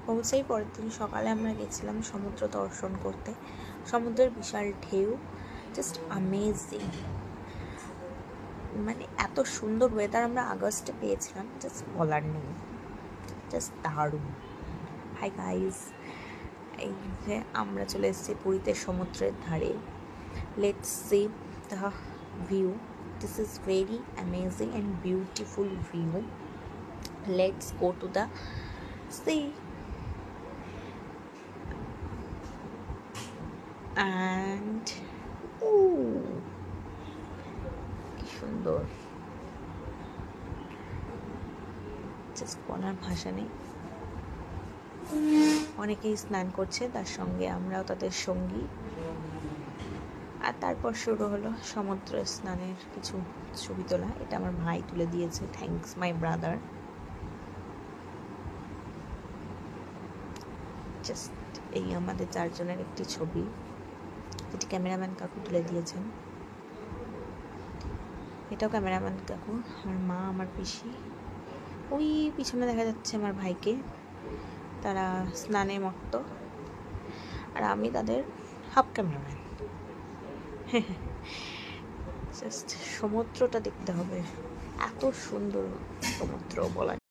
পৌঁছেই পরের দিন সকালে আমরা গেছিলাম সমুদ্র দর্শন করতে। সমুদ্রের বিশাল ঢেউ, জাস্ট অ্যামেজিং। মানে এত সুন্দর ওয়েদার আমরা আগস্টে পেয়েছিলাম, জাস্ট বলার নেই, জাস্ট দারুণ। হাই গাইজ, এই যে আমরা চলে এসেছি পুরীতে সমুদ্রের ধারে। Let's see the view. This is very amazing and beautiful view. Let's go to the sea. And কি সুন্দর, জাস্ট বলার ভাষা নেই। অনেকেই স্নান করছে, তার সঙ্গে আমরাও তাদের সঙ্গী। আর তারপর শুরু হলো সমুদ্র স্নানের কিছু ছবি তোলা। এটা আমার ভাই তুলে দিয়েছে, থ্যাঙ্কস মাই ব্রাদার। জাস্ট এই আমাদের চারজনের একটি ছবি, যেটি ক্যামেরাম্যান কাকু তুলে দিয়েছেন। এটাও ক্যামেরাম্যান কাকু, আমার মা, আমার পিসি। ওই পিছনে দেখা যাচ্ছে আমার ভাইকে, তারা স্নানে মত্ত, আর আমি তাদের হাফ ক্যামেরাম্যান। জাস্ট সমুদ্রটা দেখতে হবে, এত সুন্দর সমুদ্র বলা